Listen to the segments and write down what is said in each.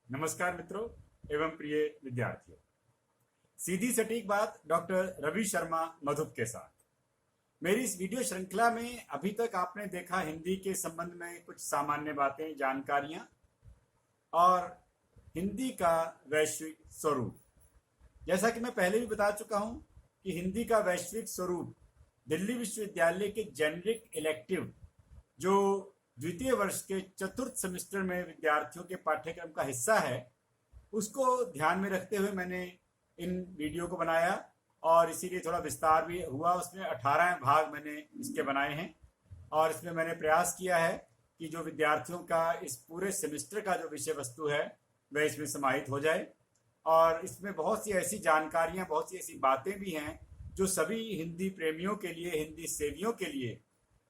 नमस्कार मित्रों एवं प्रिय विद्यार्थियों। सीधी सटीक बात डॉक्टर रवि शर्मा मधुप के साथ मेरी इस वीडियो श्रृंखला में अभी तक आपने देखा हिंदी के संबंध में कुछ सामान्य बातें, जानकारियां और हिंदी का वैश्विक स्वरूप। जैसा कि मैं पहले भी बता चुका हूं कि हिंदी का वैश्विक स्वरूप दिल्ली विश्वविद्यालय के जेनरिक इलेक्टिव जो द्वितीय वर्ष के चतुर्थ सेमेस्टर में विद्यार्थियों के पाठ्यक्रम का हिस्सा है, उसको ध्यान में रखते हुए मैंने इन वीडियो को बनाया और इसीलिए थोड़ा विस्तार भी हुआ। उसमें 18 भाग मैंने इसके बनाए हैं और इसमें मैंने प्रयास किया है कि जो विद्यार्थियों का इस पूरे सेमेस्टर का जो विषय वस्तु है वह इसमें समाहित हो जाए। और इसमें बहुत सी ऐसी जानकारियां, बहुत सी ऐसी बातें भी हैं जो सभी हिंदी प्रेमियों के लिए, हिंदी सेवियों के लिए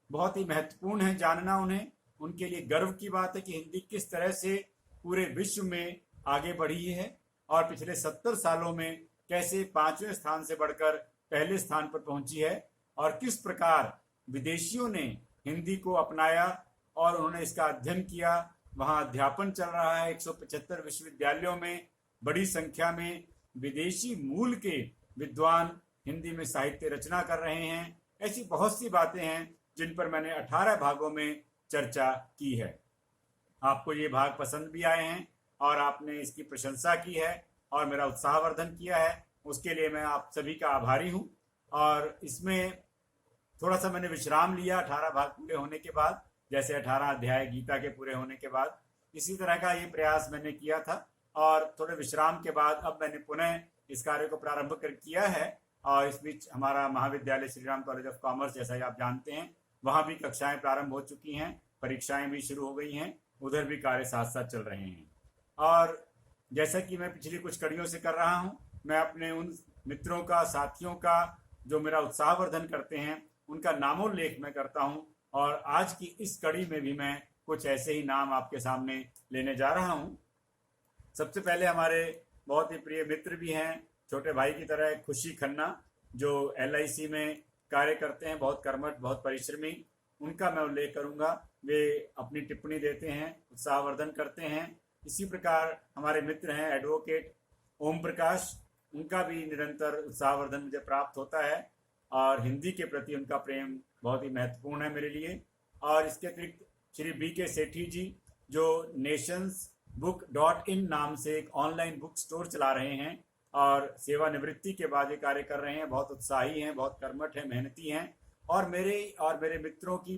बहुत ही महत्वपूर्ण है जानना। उन्हें उनके लिए गर्व की बात है कि हिंदी किस तरह से पूरे विश्व में आगे बढ़ी है और पिछले 70 सालों में कैसे 5वें स्थान से बढ़कर पहले स्थान पर पहुंची है और किस प्रकार विदेशियों ने हिंदी को अपनाया और उन्होंने इसका अध्ययन किया। वहां अध्यापन चल रहा है 175 विश्वविद्यालयों में, बड़ी संख्या में विदेशी मूल के विद्वान हिंदी में साहित्य रचना कर रहे हैं। ऐसी बहुत सी बातें हैं जिन पर मैंने 18 भागों में चर्चा की है। आपको ये भाग पसंद भी आए हैं और आपने इसकी प्रशंसा की है और मेरा उत्साहवर्धन किया है, उसके लिए मैं आप सभी का आभारी हूँ। और इसमें थोड़ा सा मैंने विश्राम लिया 18 भाग पूरे होने के बाद, जैसे 18 अध्याय गीता के पूरे होने के बाद। इसी तरह का ये प्रयास मैंने किया था और थोड़े विश्राम के बाद अब मैंने पुनः इस कार्य को प्रारंभ कर किया है। और इस बीच हमारा महाविद्यालय Shri Ram college of commerce, जैसा कि आप जानते हैं, वहाँ भी कक्षाएं प्रारंभ हो चुकी हैं, परीक्षाएं भी शुरू हो गई हैं, उधर भी कार्य साथ साथ चल रहे हैं। और जैसा कि मैं पिछली कुछ कड़ियों से कर रहा हूँ, मैं अपने उन मित्रों का, साथियों का जो मेरा उत्साहवर्धन करते हैं, उनका नामोल्लेख मैं करता हूँ। और आज की इस कड़ी में भी मैं कुछ ऐसे ही नाम आपके सामने लेने जा रहा हूँ। सबसे पहले हमारे बहुत ही प्रिय मित्र भी हैं, छोटे भाई की तरह, खुशी खन्ना, जो LIC में कार्य करते हैं, बहुत कर्मठ, बहुत परिश्रमी। उनका मैं उल्लेख करूंगा। वे अपनी टिप्पणी देते हैं, उत्साहवर्धन करते हैं। इसी प्रकार हमारे मित्र हैं एडवोकेट ओम प्रकाश, उनका भी निरंतर उत्साहवर्धन मुझे प्राप्त होता है और हिंदी के प्रति उनका प्रेम बहुत ही महत्वपूर्ण है मेरे लिए। और इसके अतिरिक्त श्री BK सेठी जी, जो nationsbook.in नाम से एक ऑनलाइन बुक स्टोर चला रहे हैं और सेवानिवृत्ति के बाद ये कार्य कर रहे हैं। बहुत उत्साही हैं, बहुत कर्मठ हैं, मेहनती हैं। और मेरे मित्रों की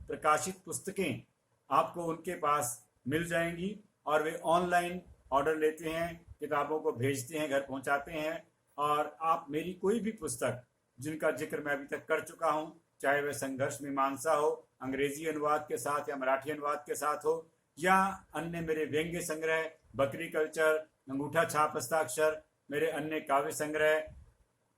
प्रकाशित पुस्तकें आपको उनके पास मिल जाएंगी और वे ऑनलाइन ऑर्डर लेते हैं, किताबों को भेजते हैं, घर पहुंचाते हैं। और आप मेरी कोई भी पुस्तक जिनका जिक्र मैं अभी तक कर चुका हूं, चाहे वह संघर्ष मीमांसा हो अंग्रेजी अनुवाद के साथ या मराठी अनुवाद के साथ हो, या अन्य मेरे व्यंग्य संग्रह बकरी कल्चर, अंगूठा छाप हस्ताक्षर, मेरे अन्य काव्य संग्रह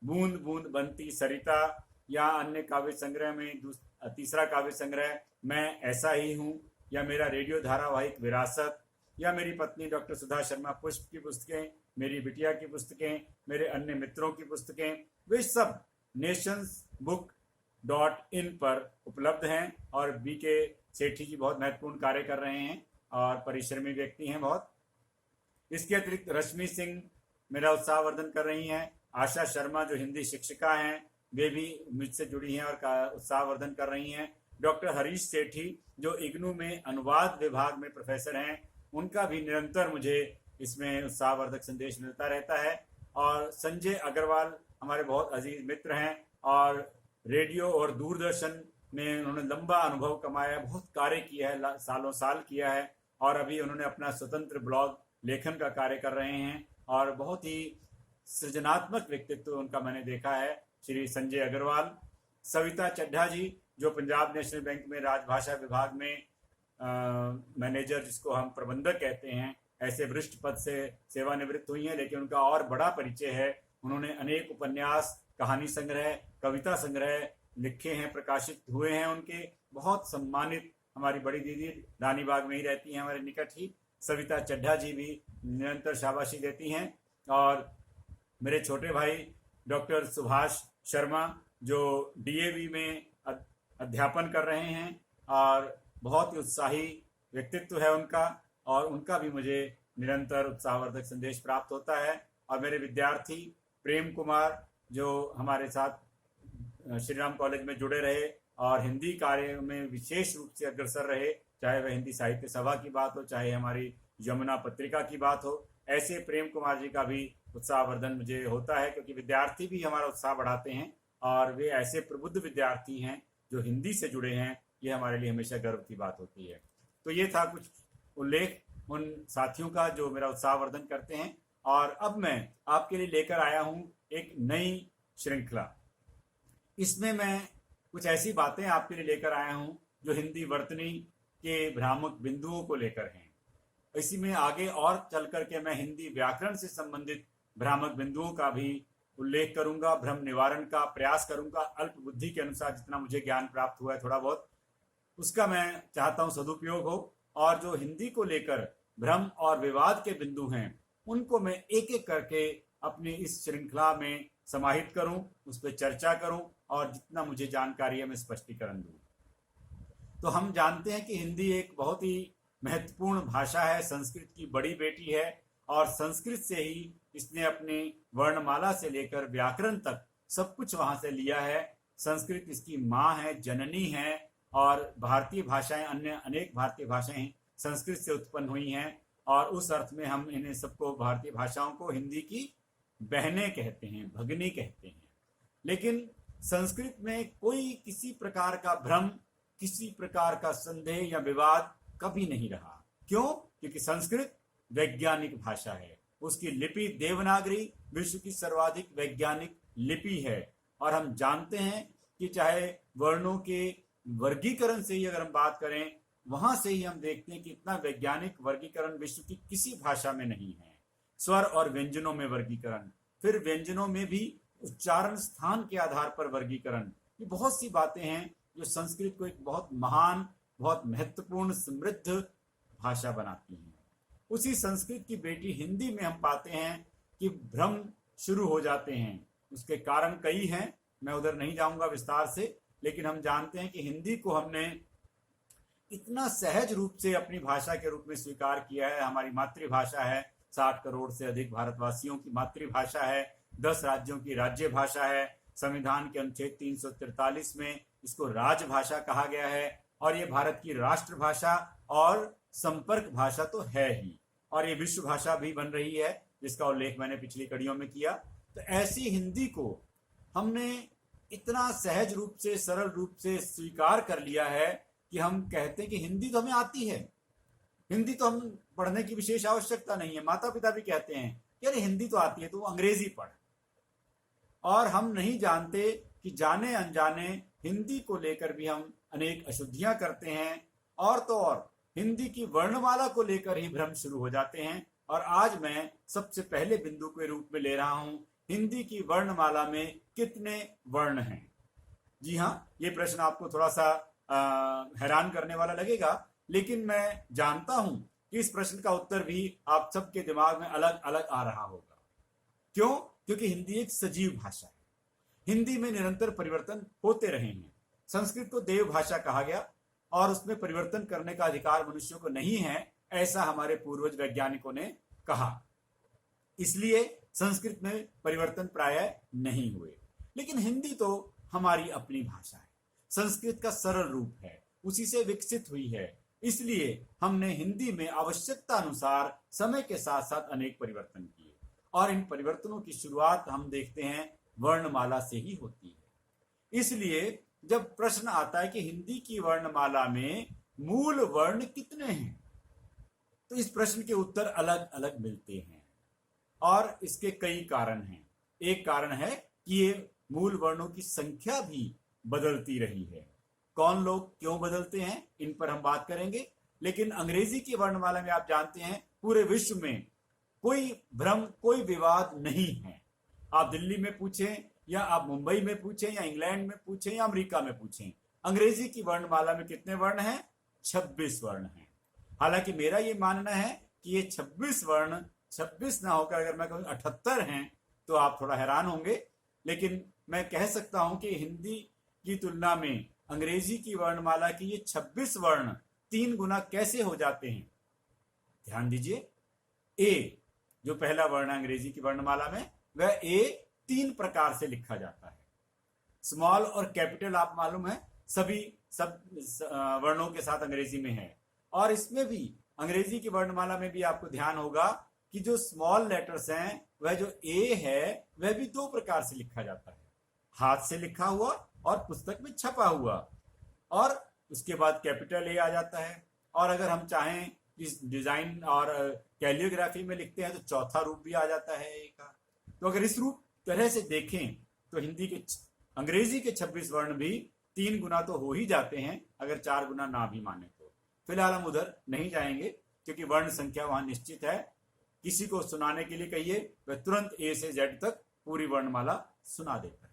बूंद बूंद बनती सरिता, या अन्य काव्य संग्रह में तीसरा काव्य संग्रह मैं ऐसा ही हूँ, या मेरा रेडियो धारावाहिक विरासत, या मेरी पत्नी डॉक्टर सुधा शर्मा पुष्प की पुस्तकें, मेरी बिटिया की पुस्तकें, मेरे अन्य मित्रों की पुस्तकें, वे सब nationsbook.in पर उपलब्ध हैं। और BK सेठी जी बहुत महत्वपूर्ण कार्य कर रहे हैं और परिश्रमी व्यक्ति हैं बहुत। इसके अतिरिक्त रश्मि सिंह मेरा उत्साहवर्धन कर रही हैं। आशा शर्मा जो हिंदी शिक्षिका हैं, वे भी मुझसे जुड़ी हैं और उत्साहवर्धन कर रही हैं। डॉक्टर हरीश सेठी जो इग्नू में अनुवाद विभाग में प्रोफेसर हैं, उनका भी निरंतर मुझे इसमें उत्साहवर्धक संदेश मिलता रहता है। और संजय अग्रवाल हमारे बहुत अजीज मित्र हैं और रेडियो और दूरदर्शन में उन्होंने लंबा अनुभव कमाया, बहुत कार्य किया है, सालों साल किया है। और अभी उन्होंने अपना स्वतंत्र ब्लॉग लेखन का कार्य कर रहे हैं और बहुत ही सृजनात्मक व्यक्तित्व उनका मैंने देखा है, श्री संजय अग्रवाल। सविता चड्ढा जी जो पंजाब नेशनल बैंक में राजभाषा विभाग में मैनेजर, जिसको हम प्रबंधक कहते हैं, ऐसे वरिष्ठ पद से सेवानिवृत्त हुई हैं, लेकिन उनका और बड़ा परिचय है। उन्होंने अनेक उपन्यास, कहानी संग्रह, कविता संग्रह लिखे हैं, प्रकाशित हुए हैं उनके। बहुत सम्मानित हमारी बड़ी दीदी रानीबाग में ही रहती हैं, हमारे निकट ही। सविता चड्ढा जी भी निरंतर शाबाशी देती हैं। और मेरे छोटे भाई डॉक्टर सुभाष शर्मा जो DAV में अध्यापन कर रहे हैं और बहुत ही उत्साही व्यक्तित्व है उनका, और उनका भी मुझे निरंतर उत्साहवर्धक संदेश प्राप्त होता है। और मेरे विद्यार्थी प्रेम कुमार जो हमारे साथ श्री राम कॉलेज में जुड़े रहे और हिंदी कार्य में विशेष रूप से अग्रसर रहे, चाहे वह हिंदी साहित्य सभा की बात हो, चाहे हमारी यमुना पत्रिका की बात हो, ऐसे प्रेम कुमार जी का भी उत्साहवर्धन मुझे होता है, क्योंकि विद्यार्थी भी हमारा उत्साह बढ़ाते हैं और वे ऐसे प्रबुद्ध विद्यार्थी हैं जो हिंदी से जुड़े हैं। ये हमारे लिए हमेशा गर्व की बात होती है। तो ये था कुछ उल्लेख उन साथियों का जो मेरा उत्साहवर्धन करते हैं। और अब मैं आपके लिए लेकर आया हूं एक नई श्रृंखला। इसमें मैं कुछ ऐसी बातें आपके लिए लेकर आया हूं जो हिंदी वर्तनी के भ्रामक बिंदुओं को लेकर हैं। इसी में आगे और चल करके मैं हिंदी व्याकरण से संबंधित भ्रामक बिंदुओं का भी उल्लेख करूंगा, भ्रम निवारण का प्रयास करूंगा। अल्प बुद्धि के अनुसार जितना मुझे ज्ञान प्राप्त हुआ है थोड़ा बहुत, उसका मैं चाहता हूं सदुपयोग हो। और जो हिंदी को लेकर भ्रम और विवाद के बिंदु हैं उनको मैं एक एक करके अपनी इस श्रृंखला में समाहित करूं, उस पर चर्चा करूं और जितना मुझे जानकारी है मैं स्पष्टीकरण दूं। तो हम जानते हैं कि हिंदी एक बहुत ही महत्वपूर्ण भाषा है, संस्कृत की बड़ी बेटी है और संस्कृत से ही इसने अपनी वर्णमाला से लेकर व्याकरण तक सब कुछ वहां से लिया है। संस्कृत इसकी माँ है, जननी है और भारतीय भाषाएं, अन्य अनेक भारतीय भाषाएं संस्कृत से उत्पन्न हुई हैं। और उस अर्थ में हम इन्हें सबको, भारतीय भाषाओं को, हिंदी की बहनें कहते हैं, भगिनी कहते हैं। लेकिन संस्कृत में कोई किसी प्रकार का भ्रम, किसी प्रकार का संदेह या विवाद कभी नहीं रहा। क्यों? क्योंकि संस्कृत वैज्ञानिक भाषा है। उसकी लिपि देवनागरी विश्व की सर्वाधिक वैज्ञानिक लिपि है। और हम जानते हैं कि चाहे वर्णों के वर्गीकरण से ही अगर हम बात करें, वहां से ही हम देखते हैं कि इतना वैज्ञानिक वर्गीकरण विश्व की किसी भाषा में नहीं है। स्वर और व्यंजनों में वर्गीकरण, फिर व्यंजनों में भी उच्चारण स्थान के आधार पर वर्गीकरण, ये बहुत सी बातें हैं जो संस्कृत को एक बहुत महान, बहुत महत्वपूर्ण, समृद्ध भाषा बनाती हैं। उसी संस्कृत की बेटी हिंदी में हम पाते हैं कि भ्रम शुरू हो जाते हैं। उसके कारण कई हैं, मैं उधर नहीं जाऊंगा विस्तार से, लेकिन हम जानते हैं कि हिंदी को हमने इतना सहज रूप से अपनी भाषा के रूप में स्वीकार किया है। हमारी मातृभाषा है, 60 करोड़ से अधिक भारतवासियों की मातृभाषा है, 10 राज्यों की राज्य भाषा है। संविधान के अनुच्छेद 343 में इसको राजभाषा कहा गया है और ये भारत की राष्ट्रभाषा और संपर्क भाषा तो है ही, और ये विश्व भाषा भी बन रही है, जिसका उल्लेख मैंने पिछली कड़ियों में किया। तो ऐसी हिंदी को हमने इतना सहज रूप से, सरल रूप से स्वीकार कर लिया है कि हम कहते हैं कि हिंदी तो हमें आती है, हिंदी तो हम पढ़ने की विशेष आवश्यकता नहीं है। माता पिता भी कहते हैं कि अरे हिंदी तो आती है, तो अंग्रेजी पढ़। और हम नहीं जानते कि जाने अनजाने हिंदी को लेकर भी हम अनेक अशुद्धियां करते हैं, और तो और हिंदी की वर्णमाला को लेकर ही भ्रम शुरू हो जाते हैं। और आज मैं सबसे पहले बिंदु के रूप में ले रहा हूं, हिंदी की वर्णमाला में कितने वर्ण हैं। जी हाँ, ये प्रश्न आपको थोड़ा सा हैरान करने वाला लगेगा, लेकिन मैं जानता हूं कि इस प्रश्न का उत्तर भी आप सबके दिमाग में अलग अलग आ रहा होगा। क्यों? क्योंकि हिंदी एक सजीव भाषा है। हिंदी में निरंतर परिवर्तन होते रहे हैं। संस्कृत को देव भाषा कहा गया और उसमें परिवर्तन करने का अधिकार मनुष्यों को नहीं है, ऐसा हमारे पूर्वज वैज्ञानिकों ने कहा। इसलिए संस्कृत में परिवर्तन प्रायः नहीं हुए। लेकिन हिंदी तो हमारी अपनी भाषा है, संस्कृत का सरल रूप है, उसी से विकसित हुई है। इसलिए हमने हिंदी में आवश्यकता अनुसार समय के साथ साथ अनेक परिवर्तन किए, और इन परिवर्तनों की शुरुआत हम देखते हैं वर्णमाला से ही होती है। इसलिए जब प्रश्न आता है कि हिंदी की वर्णमाला में मूल वर्ण कितने हैं, तो इस प्रश्न के उत्तर अलग अलग मिलते हैं और इसके कई कारण हैं। एक कारण है कि ये मूल वर्णों की संख्या भी बदलती रही है। कौन लोग क्यों बदलते हैं, इन पर हम बात करेंगे। लेकिन अंग्रेजी की वर्णमाला में आप जानते हैं पूरे विश्व में कोई भ्रम, कोई विवाद नहीं है। आप दिल्ली में पूछें या आप मुंबई में पूछें या इंग्लैंड में पूछें या अमेरिका में पूछें, अंग्रेजी की वर्णमाला में कितने वर्ण हैं? 26 वर्ण हैं। हालांकि मेरा ये मानना है कि ये 26 वर्ण 26 ना होकर अगर मैं कहूँ 78 हैं तो आप थोड़ा हैरान होंगे। लेकिन मैं कह सकता हूं कि हिंदी की तुलना में अंग्रेजी की वर्णमाला की ये 26 वर्ण 3 गुना कैसे हो जाते हैं। ध्यान दीजिए, ए जो पहला वर्ण है अंग्रेजी की वर्णमाला में, वह ए 3 प्रकार से लिखा जाता है। स्मॉल और कैपिटल आप मालूम है सब वर्णों के साथ अंग्रेजी में है। और इसमें भी अंग्रेजी की वर्णमाला में भी आपको ध्यान होगा कि जो स्मॉल लेटर्स हैं, वह जो ए है वह भी 2 प्रकार से लिखा जाता है, हाथ से लिखा हुआ और पुस्तक में छपा हुआ। और उसके बाद कैपिटल ए आ जाता है। और अगर हम चाहें इस डिजाइन और कैलियोग्राफी में लिखते हैं तो चौथा रूप भी आ जाता है ए का। तो अगर इस रूप तरह से देखें तो अंग्रेजी के 26 वर्ण भी 3 गुना तो हो ही जाते हैं, अगर 4 गुना ना भी माने तो। फिलहाल हम उधर नहीं जाएंगे क्योंकि वर्ण संख्या वहां निश्चित है। किसी को सुनाने के लिए कहिए, वह तुरंत ए से जेड तक पूरी वर्णमाला सुना देता है।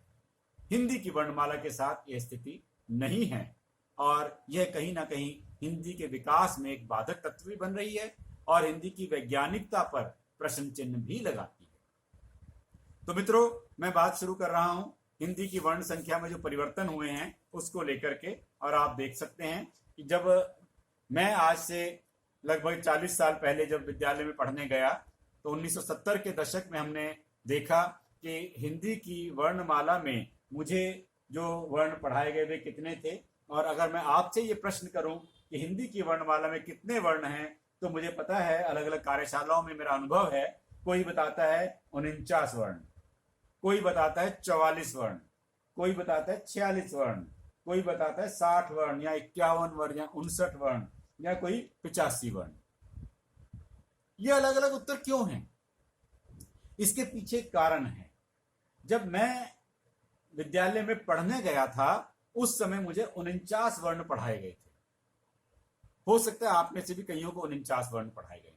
हिंदी की वर्णमाला के साथ यह स्थिति नहीं है और यह कहीं ना कहीं हिंदी के विकास में एक बाधक तत्व भी बन रही है और हिंदी की वैज्ञानिकता पर प्रश्न चिन्ह भी लगाती है। तो मित्रों, मैं बात शुरू कर रहा हूं हिंदी की वर्ण संख्या में जो परिवर्तन हुए हैं उसको लेकर के। और आप देख सकते हैं कि जब मैं आज से लगभग 40 साल पहले जब विद्यालय में पढ़ने गया तो 1970 के दशक में हमने देखा कि हिंदी की वर्णमाला में मुझे जो वर्ण पढ़ाए गए वे कितने थे। और अगर मैं आपसे ये प्रश्न करूं कि हिंदी की वर्णमाला में कितने वर्ण हैं, तो मुझे पता है, अलग अलग कार्यशालाओं में मेरा अनुभव है, कोई बताता है 49 वर्ण, कोई बताता है 44 वर्ण, कोई बताता है 46 वर्ण, कोई बताता है 60 वर्ण या 51 वर्ण या 59 वर्ण या कोई 85 वर्ण। ये अलग अलग उत्तर क्यों हैं? इसके पीछे कारण है। जब मैं विद्यालय में पढ़ने गया था उस समय मुझे 49 वर्ण पढ़ाए गए थे। हो सकता है आप में से भी कईयों को 49 वर्ण पढ़ाए गए।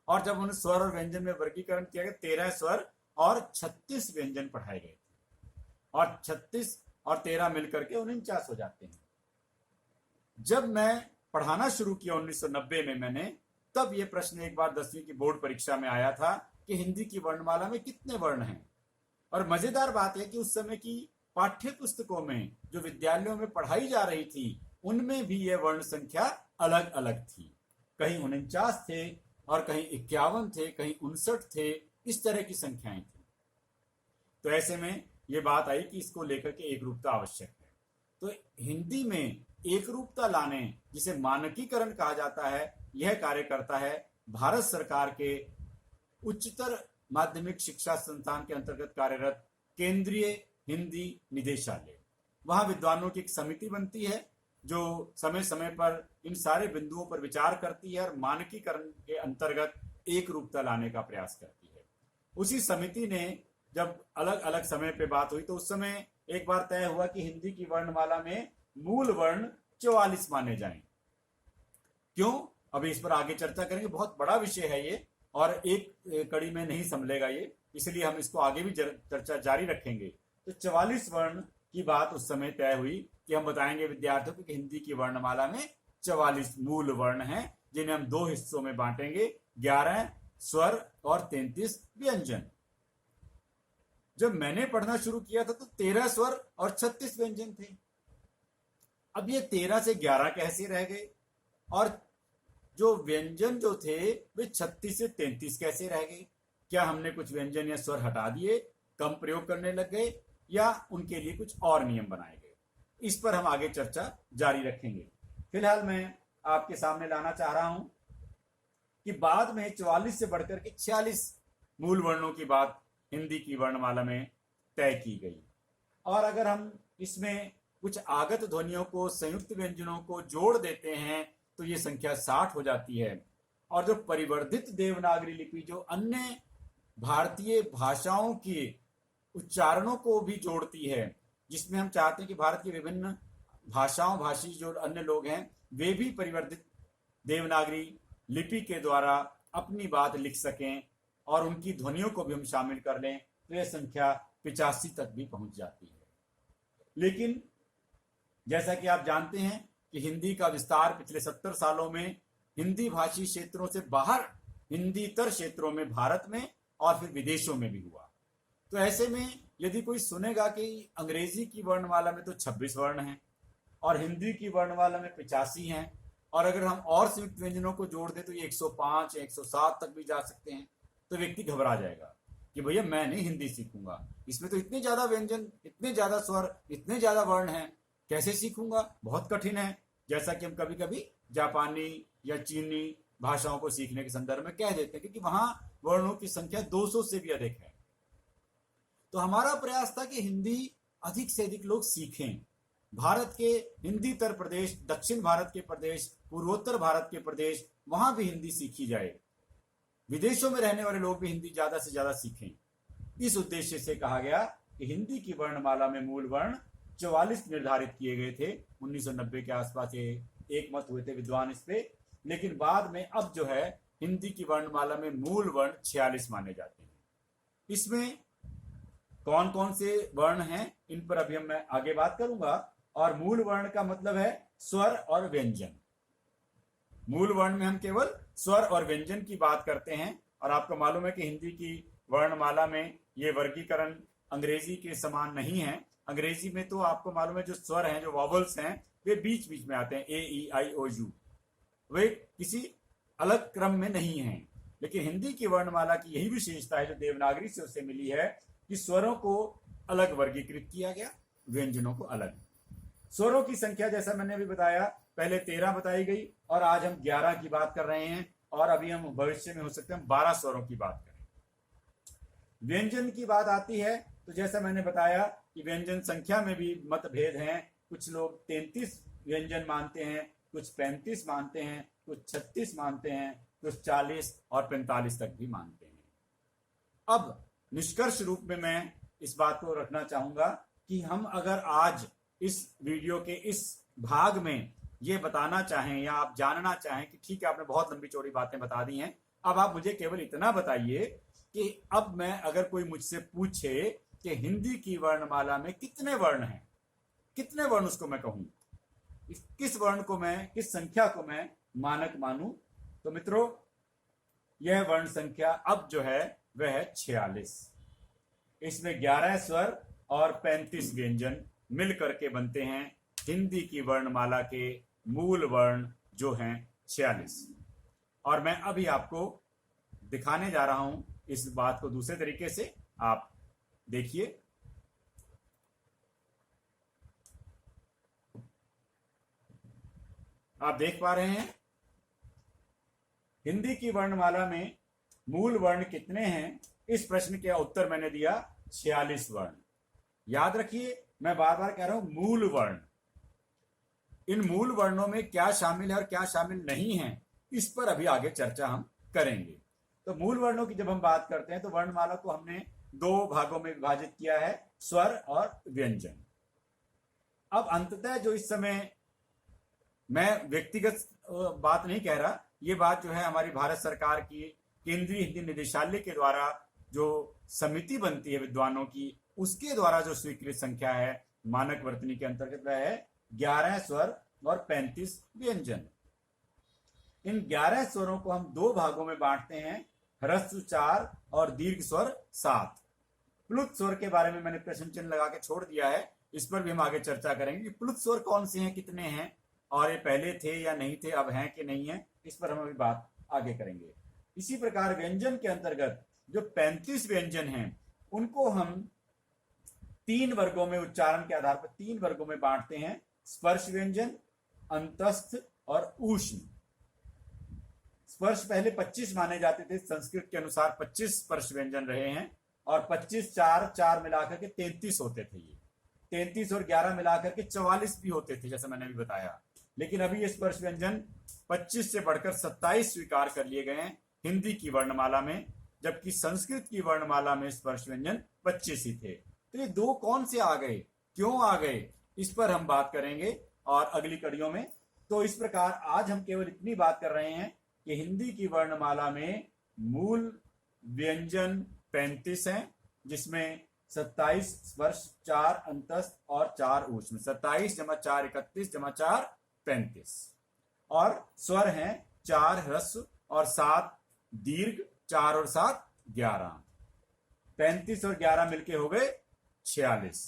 और जब उन्हें स्वर और व्यंजन में वर्गीकरण किया गया, 13 स्वर और 36 व्यंजन पढ़ाए गए थे और 36 और 13 मिलकर के 49 हो जाते हैं। जब मैं पढ़ाना शुरू किया 1990 में मैंने, तब यह प्रश्न एक बार 10वीं की बोर्ड परीक्षा में आया था कि हिंदी की वर्णमाला में कितने वर्ण हैं। और मजेदार बात है कि उस समय की पाठ्य पुस्तकों में जो विद्यालयों में पढ़ाई जा रही थी उनमें भी यह वर्ण संख्या अलग अलग थी। कहीं 49 थे और कहीं 51 थे, कहीं 59 थे, इस तरह की संख्याएं थी। तो ऐसे में यह बात आई कि इसको लेकर के एक रूपता आवश्यक है। तो हिंदी में एक रूपता लाने, जिसे मानकीकरण कहा जाता है, यह कार्य करता है भारत सरकार के उच्चतर माध्यमिक शिक्षा संस्थान के अंतर्गत कार्यरत केंद्रीय हिंदी निदेशालय। वहां विद्वानों की एक समिति बनती है जो समय समय पर इन सारे बिंदुओं पर विचार करती है और मानकीकरण के अंतर्गत एक रूपता लाने का प्रयास करती है। उसी समिति ने जब अलग अलग समय पे बात हुई तो उस समय एक बार तय हुआ कि हिंदी की वर्णमाला में मूल वर्ण 44 माने जाएं। क्यों? अभी इस पर आगे चर्चा करेंगे, बहुत बड़ा विषय है ये और एक कड़ी में नहीं संभलेगा ये, इसलिए हम इसको आगे भी चर्चा जारी रखेंगे। तो 44 वर्ण की बात उस समय तय हुई कि हम बताएंगे विद्यार्थियों को कि हिंदी की वर्णमाला में 44 मूल वर्ण हैं, जिन्हें हम 2 हिस्सों में बांटेंगे, 11 स्वर और 33 व्यंजन। जब मैंने पढ़ना शुरू किया था तो 13 स्वर और 36 व्यंजन थे। अब ये 13 से 11 कैसे रह गए और जो व्यंजन जो थे वे 36 से 33 कैसे रह गए? क्या हमने कुछ व्यंजन या स्वर हटा दिए, कम प्रयोग करने लग गए, या उनके लिए कुछ और नियम बनाए गए? इस पर हम आगे चर्चा जारी रखेंगे। फिलहाल मैं आपके सामने लाना चाह रहा हूं कि बाद में 44 से बढ़कर के 46 मूल वर्णों की बात हिंदी की वर्णमाला में तय की गई। और अगर हम इसमें कुछ आगत ध्वनियों को, संयुक्त व्यंजनों को जोड़ देते हैं तो ये संख्या 60 हो जाती है। और जो परिवर्धित देवनागरी लिपि जो अन्य भारतीय भाषाओं के उच्चारणों को भी जोड़ती है, जिसमें हम चाहते हैं कि भारत की विभिन्न भाषी जो अन्य लोग हैं वे भी परिवर्तित देवनागरी लिपि के द्वारा अपनी बात लिख सकें और उनकी ध्वनियों को भी हम शामिल कर लें, तो यह संख्या 85 तक भी पहुंच जाती है। लेकिन जैसा कि आप जानते हैं कि हिंदी का विस्तार पिछले 70 सालों में हिंदी भाषी क्षेत्रों से बाहर हिंदीतर क्षेत्रों में भारत में और फिर विदेशों में भी हुआ। तो ऐसे में यदि कोई सुनेगा कि अंग्रेजी की वर्णमाला में तो 26 वर्ण हैं और हिंदी की वर्णमाला में 85 हैं, और अगर हम और संयुक्त व्यंजनों को जोड़ दें तो ये 105 या 107 तक भी जा सकते हैं। तो व्यक्ति घबरा जाएगा कि भैया मैं नहीं हिंदी सीखूंगा, इसमें तो इतने ज्यादा व्यंजन, इतने ज्यादा स्वर, इतने ज्यादा वर्ण हैं, कैसे सीखूंगा, बहुत कठिन है। जैसा कि हम कभी कभी जापानी या चीनी भाषाओं को सीखने के संदर्भ में कह देते हैं, क्योंकि वहां वर्णों की संख्या 200 से भी अधिक है। तो हमारा प्रयास था कि हिंदी अधिक से अधिक लोग सीखें। भारत के हिंदी तर प्रदेश, दक्षिण भारत के प्रदेश, पूर्वोत्तर भारत के प्रदेश, वहां भी हिंदी सीखी जाए, विदेशों में रहने वाले लोग भी हिंदी ज्यादा से ज्यादा सीखें। इस उद्देश्य से कहा गया कि हिंदी की वर्णमाला में मूल वर्ण 44 निर्धारित किए गए थे। 1990 के आसपास ये एक मत हुए थे विद्वान इस पे, लेकिन बाद में अब जो है हिंदी की वर्णमाला में मूल वर्ण 46 माने जाते हैं। इसमें कौन कौन से वर्ण हैं इन पर अभी मैं आगे बात करूंगा। और मूल वर्ण का मतलब है स्वर और व्यंजन। मूल वर्ण में हम केवल स्वर और व्यंजन की बात करते हैं। और आपको मालूम है कि हिंदी की वर्णमाला में ये वर्गीकरण अंग्रेजी के समान नहीं है। अंग्रेजी में तो आपको मालूम है जो स्वर हैं, जो वॉवल्स हैं, वे बीच बीच में आते हैं, ए ई आई ओ यू, वे किसी अलग क्रम में नहीं है। लेकिन हिंदी की वर्णमाला की यही विशेषता है जो देवनागरी से उसे मिली है कि स्वरों को अलग वर्गीकृत किया गया, व्यंजनों को अलग। स्वरों की संख्या जैसा मैंने अभी बताया, पहले 13 बताई गई और आज हम 11 की बात कर रहे हैं, और अभी हम भविष्य में हो सकते हैं 12 स्वरों की बात करें। व्यंजन की बात आती है तो जैसा मैंने बताया कि व्यंजन संख्या में भी मतभेद हैं। कुछ लोग 33 व्यंजन मानते हैं, कुछ 35 मानते हैं, कुछ 36 मानते हैं, कुछ 40 और 45 तक भी मानते हैं। अब निष्कर्ष रूप में मैं इस बात को रखना चाहूंगा कि हम अगर आज इस वीडियो के इस भाग में ये बताना चाहें या आप जानना चाहें कि ठीक है आपने बहुत लंबी चौड़ी बातें बता दी हैं, अब आप मुझे केवल इतना बताइए कि अब मैं अगर कोई मुझसे पूछे कि हिंदी की वर्णमाला में कितने वर्ण हैं, कितने वर्ण उसको मैं कहूं, किस वर्ण को मैं, किस संख्या को मैं मानक मानूं, तो मित्रों यह वर्ण संख्या अब जो है वह है 46। इसमें 11 स्वर और 35 व्यंजन मिल करके बनते हैं हिंदी की वर्णमाला के मूल वर्ण जो हैं 46। और मैं अभी आपको दिखाने जा रहा हूं इस बात को दूसरे तरीके से। आप देखिए, आप देख पा रहे हैं हिंदी की वर्णमाला में मूल वर्ण कितने हैं। इस प्रश्न का उत्तर मैंने दिया 46 वर्ण। याद रखिए, मैं बार बार कह रहा हूं मूल वर्ण। इन मूल वर्णों में क्या शामिल है और क्या शामिल नहीं है, इस पर अभी आगे चर्चा हम करेंगे। तो मूल वर्णों की जब हम बात करते हैं तो वर्णमाला को हमने 2 भागों में विभाजित किया है, स्वर और व्यंजन। अब अंततः जो इस समय मैं व्यक्तिगत बात नहीं कह रहा, ये बात जो है हमारी भारत सरकार की केंद्रीय हिंदी निदेशालय के द्वारा जो समिति बनती है विद्वानों की, उसके द्वारा जो स्वीकृत संख्या है मानक वर्तनी के अंतर्गत वह है 11 स्वर और 35 व्यंजन। इन 11 स्वरों को हम 2 भागों में बांटते हैं, ह्रस्व 4 और दीर्घ स्वर 7। प्लुत स्वर के बारे में मैंने प्रश्न चिन्ह लगा के छोड़ दिया है, इस पर भी हम आगे चर्चा करेंगे कि प्लुत स्वर कौन से हैं, कितने हैं, और ये पहले थे या नहीं थे, अब हैं कि नहीं है, इस पर हम अभी बात आगे करेंगे। इसी प्रकार व्यंजन के अंतर्गत जो 35 व्यंजन हैं उनको हम 3 वर्गों में, उच्चारण के आधार पर 3 वर्गों में बांटते हैं, स्पर्श व्यंजन, अंतस्थ और ऊष्म। स्पर्श पहले 25 माने जाते थे, संस्कृत के अनुसार 25 स्पर्श व्यंजन रहे हैं, और 25 4 मिलाकर के 33 होते थे। ये 33 और 11 मिलाकर के 44 भी होते थे, जैसा मैंने अभी बताया। लेकिन अभी ये स्पर्श व्यंजन 25 से बढ़कर 27 स्वीकार कर लिए गए हैं हिंदी की वर्णमाला में, जबकि संस्कृत की वर्णमाला में स्पर्श व्यंजन 25 ही थे। तो ये 2 कौन से आ गए, क्यों आ गए, इस पर हम बात करेंगे और अगली कड़ियों में। तो इस प्रकार आज हम केवल इतनी बात कर रहे हैं कि हिंदी की वर्णमाला में मूल व्यंजन 35 हैं, जिसमें 27 स्पर्श, 4 अंतस्थ और 4 ऊष्म। 27 जमा 4 31 जमा 4 35। और स्वर हैं 4 ह्रस्व और 7 दीर्घ, 4 और 7 11। 35 और 11 मिलके हो गए 46।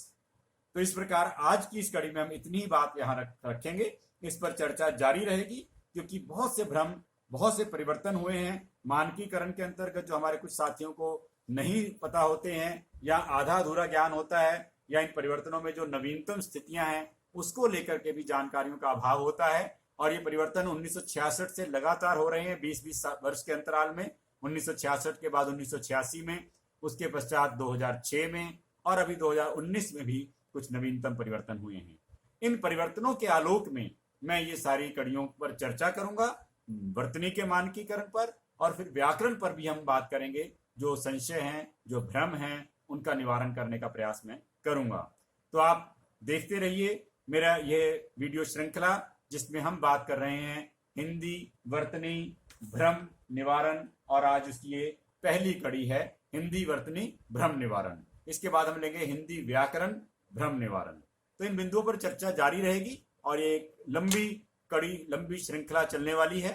तो इस प्रकार आज की इस कड़ी में हम इतनी ही बात यहां रखेंगे, इस पर चर्चा जारी रहेगी। क्योंकि बहुत से भ्रम, बहुत से परिवर्तन हुए हैं मानकीकरण के अंतर्गत, जो हमारे कुछ साथियों को नहीं पता होते हैं या आधा अधूरा ज्ञान होता है, या इन परिवर्तनों में जो नवीनतम स्थितियां हैं उसको लेकर के भी जानकारियों का अभाव होता है। और ये परिवर्तन 1966 से लगातार हो रहे हैं, 20-20 वर्ष के अंतराल में। 1966 के बाद 1986 में, उसके पश्चात 2006 में, और अभी 2019 में भी कुछ नवीनतम परिवर्तन हुए हैं। इन परिवर्तनों के आलोक में मैं ये सारी कड़ियों पर चर्चा करूंगा, वर्तनी के मानकीकरण पर, और फिर व्याकरण पर भी हम बात करेंगे। जो संशय हैं, जो भ्रम हैं, उनका निवारण करने का प्रयास मैं करूंगा। तो आप देखते रहिए मेरा ये वीडियो श्रृंखला, जिसमें हम बात कर रहे हैं हिंदी वर्तनी भ्रम निवारण, और आज उसकी ये पहली कड़ी है, हिंदी वर्तनी भ्रम निवारण। इसके बाद हम लेंगे हिंदी व्याकरण भ्रम निवारण। तो इन बिंदुओं पर चर्चा जारी रहेगी और ये एक लंबी कड़ी, लंबी श्रृंखला चलने वाली है।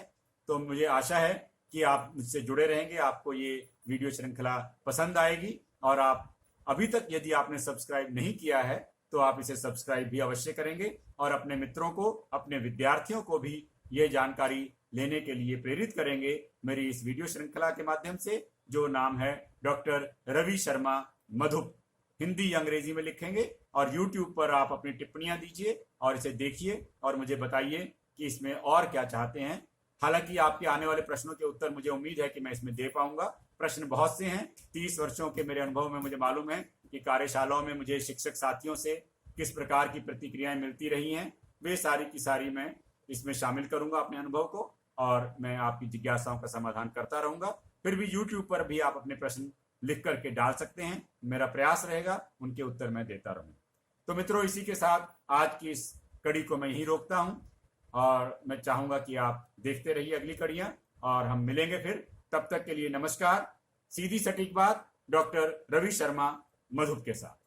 तो मुझे आशा है कि आप मुझसे जुड़े रहेंगे, आपको ये वीडियो श्रृंखला पसंद आएगी। और आप अभी तक यदि आपने सब्सक्राइब नहीं किया है तो आप इसे सब्सक्राइब भी अवश्य करेंगे, और अपने मित्रों को, अपने विद्यार्थियों को भी ये जानकारी लेने के लिए प्रेरित करेंगे मेरी इस वीडियो श्रृंखला के माध्यम से, जो नाम है डॉक्टर रवि शर्मा मधुप। हिंदी अंग्रेजी में लिखेंगे, और YouTube पर आप अपनी टिप्पणियां दीजिए और इसे देखिए और मुझे बताइए कि इसमें और क्या चाहते हैं। हालांकि आपके आने वाले प्रश्नों के उत्तर मुझे उम्मीद है कि मैं इसमें दे पाऊंगा। प्रश्न बहुत से हैं, 30 वर्षों के मेरे अनुभव में मुझे मालूम है कि कार्यशालाओं में मुझे शिक्षक साथियों से किस प्रकार की प्रतिक्रियाएं मिलती रही हैं। वे सारी की सारी मैं इसमें शामिल करूंगा अपने अनुभव को, और मैं आपकी जिज्ञासाओं का समाधान करता रहूंगा। फिर भी YouTube पर भी आप अपने प्रश्न लिख करके डाल सकते हैं, मेरा प्रयास रहेगा उनके उत्तर मैं देता रहूं। तो मित्रों, इसी के साथ आज की इस कड़ी को मैं यहीं रोकता हूं, और मैं चाहूंगा कि आप देखते रहिए अगली कड़ियां, और हम मिलेंगे फिर। तब तक के लिए नमस्कार। सीधी सटीक बात डॉक्टर रवि शर्मा मधुप के साथ।